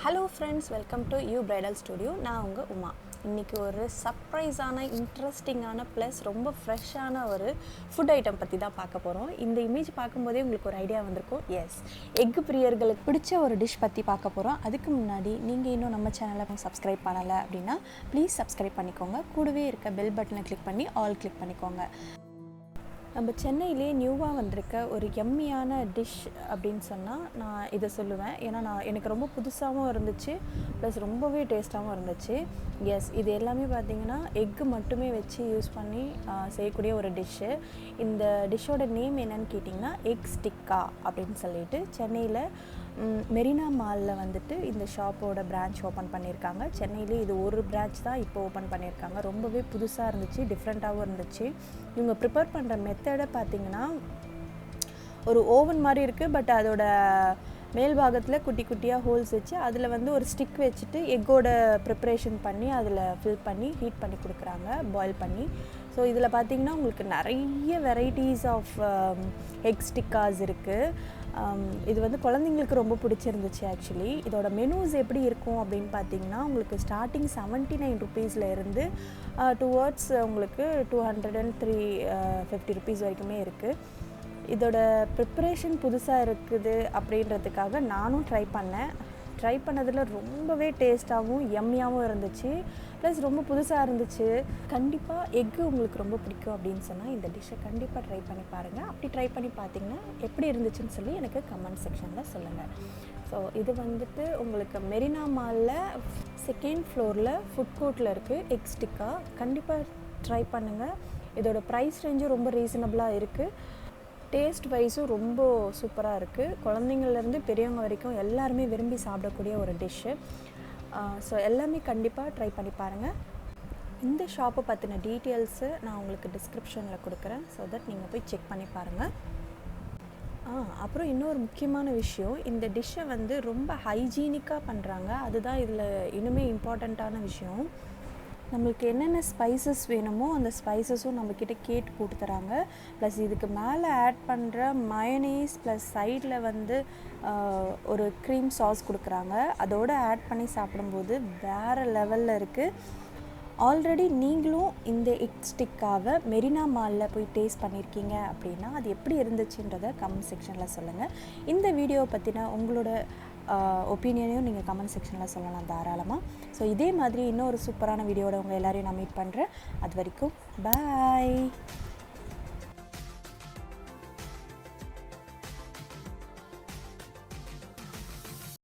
Hello friends, welcome to You Bridal Studio. நான் உங்க உமா. இன்னைக்கு ஒரு சர்ப்ரைஸான இன்ட்ரெஸ்டிங்கான ப்ளஸ் ரொம்ப ஃப்ரெஷ்ஷான ஒரு ஃபுட் ஐட்டம் பற்றி தான் பார்க்க போகிறோம். இந்த இமேஜ் பார்க்கும்போதே உங்களுக்கு ஒரு ஐடியா வந்திருக்கும். எஸ், எக் பிரியர்களுக்கு பிடிச்ச ஒரு டிஷ் பற்றி பார்க்க போகிறோம். அதுக்கு முன்னாடி நீங்கள் இன்னும் நம்ம சேனலை சப்ஸ்கிரைப் பண்ணலை அப்படின்னா ப்ளீஸ் சப்ஸ்கிரைப் பண்ணிக்கோங்க. கூடவே இருக்க பெல் பட்டனை கிளிக் பண்ணி ஆல் கிளிக் பண்ணிக்கோங்க. நம்ம சென்னையிலே நியூவாக வந்திருக்க ஒரு எம்மியான டிஷ் அப்படின்னு சொன்னால் நான் இதை சொல்லுவேன். ஏன்னா எனக்கு ரொம்ப புதுசாகவும் இருந்துச்சு, ப்ளஸ் ரொம்பவே டேஸ்ட்டாகவும் இருந்துச்சு. எஸ், இது எல்லாமே பார்த்திங்கன்னா எக்கு மட்டுமே வச்சு யூஸ் பண்ணி செய்யக்கூடிய ஒரு டிஷ்ஷு. இந்த டிஷ்ஷோட நேம் என்னன்னு கேட்டிங்கன்னா எக் டிக்கா அப்படின்னு சொல்லிட்டு சென்னையில் மெரினா மாலில் வந்துட்டு இந்த ஷாப்போட பிரான்ச் ஓப்பன் பண்ணியிருக்காங்க. சென்னையிலே இது ஒரு பிரான்ச் தான் இப்போ ஓப்பன் பண்ணியிருக்காங்க. ரொம்பவே புதுசாக இருந்துச்சு, டிஃப்ரெண்ட்டாகவும் இருந்துச்சு. இவங்க ப்ரிப்பேர் பண்ணுற மெத்தடை பார்த்திங்கன்னா ஒரு ஓவன் மாதிரி இருக்குது, பட் அதோட மேல் பாகத்தில் குட்டி குட்டியாக ஹோல்ஸ் வச்சு அதில் வந்து ஒரு ஸ்டிக் வச்சுட்டு எக்கோட ப்ரிப்ரேஷன் பண்ணி அதில் ஃபில் பண்ணி ஹீட் பண்ணி கொடுக்குறாங்க, பாயில் பண்ணி. ஸோ இதில் பார்த்திங்கன்னா உங்களுக்கு நிறைய வெரைட்டிஸ் ஆஃப் எக் ஸ்டிக்காஸ் இருக்குது. இது வந்து குழந்தைங்களுக்கு ரொம்ப பிடிச்சிருந்துச்சு. ஆக்சுவலி இதோட மெனூஸ் எப்படி இருக்கும் அப்படின்னு பார்த்தீங்கன்னா உங்களுக்கு ஸ்டார்டிங் 79 ருபீஸில் இருந்து டுவர்ட்ஸ் உங்களுக்கு 203-50 ருபீஸ் வரைக்குமே இருக்குது. இதோட ப்ரிப்பரேஷன் புதுசாக இருக்குது அப்படின்றதுக்காக நானும் ட்ரை பண்ணதில் ரொம்பவே டேஸ்ட்டாகவும் எம்மியாகவும் இருந்துச்சு, ப்ளஸ் ரொம்ப புதுசாக இருந்துச்சு. கண்டிப்பாக எக்கு உங்களுக்கு ரொம்ப பிடிக்கும் அப்படின்னு சொன்னால் இந்த டிஷ்ஷை கண்டிப்பாக ட்ரை பண்ணி பாருங்கள். அப்படி ட்ரை பண்ணி பார்த்தீங்கன்னா எப்படி இருந்துச்சுன்னு சொல்லி எனக்கு கமெண்ட் செக்ஷனில் சொல்லுங்கள். ஸோ இது வந்துட்டு உங்களுக்கு மெரினா மாலில் 2nd ஃப்ளோரில் ஃபுட் கோர்ட்டில் இருக்குது எக் டிக்கா. கண்டிப்பாக ட்ரை பண்ணுங்கள். இதோட ப்ரைஸ் ரேஞ்சும் ரொம்ப ரீசனபிளாக இருக்குது. டேஸ்ட் வைஸும் ரொம்ப சூப்பராக இருக்குது. குழந்தைங்கள்லேருந்து பெரியவங்க வரைக்கும் எல்லாருமே விரும்பி சாப்பிடக்கூடிய ஒரு டிஷ்ஷு. ஸோ எல்லாமே கண்டிப்பாக ட்ரை பண்ணி பாருங்கள். இந்த ஷாப்பை பற்றின டீட்டெயில்ஸு நான் உங்களுக்கு டிஸ்கிரிப்ஷனில் கொடுக்குறேன், ஸோ தட் நீங்கள் போய் செக் பண்ணி பாருங்கள். அப்புறம் இன்னொரு முக்கியமான விஷயம், இந்த டிஷ்ஷை வந்து ரொம்ப ஹைஜீனிக்காக பண்ணுறாங்க. அதுதான் இதில் இன்னுமே இம்பார்ட்டண்ட்டான விஷயம். நம்மளுக்கு என்னென்ன ஸ்பைசஸ் வேணுமோ அந்த ஸ்பைசஸும் நம்மக்கிட்ட கேட்டு போட்டு தராங்க. ப்ளஸ் இதுக்கு மேலே ஆட் பண்ணுற மயோனீஸ் ப்ளஸ் சைடில் வந்து ஒரு க்ரீம் சாஸ் கொடுக்குறாங்க. அதோடு ஆட் பண்ணி சாப்பிடும்போது வேறு லெவலில் இருக்குது. ஆல்ரெடி நீங்களும் இந்த எக் ஸ்டிக்காவை மெரினா மாலில் போய் டேஸ்ட் பண்ணியிருக்கீங்க அப்படின்னா அது எப்படி இருந்துச்சுன்றதை கமெண்ட் செக்ஷனில் சொல்லுங்கள். இந்த வீடியோவை பற்றின உங்களோட ஒப்பீனியனையும் நீங்கள் கமெண்ட் செக்ஷனில் சொல்லலாம் தாராளமாக. ஸோ இதே மாதிரி இன்னொரு சூப்பரான வீடியோட உங்கள் எல்லோரையும் நான் மீட் பண்ணுறேன். அது வரைக்கும் பாய்.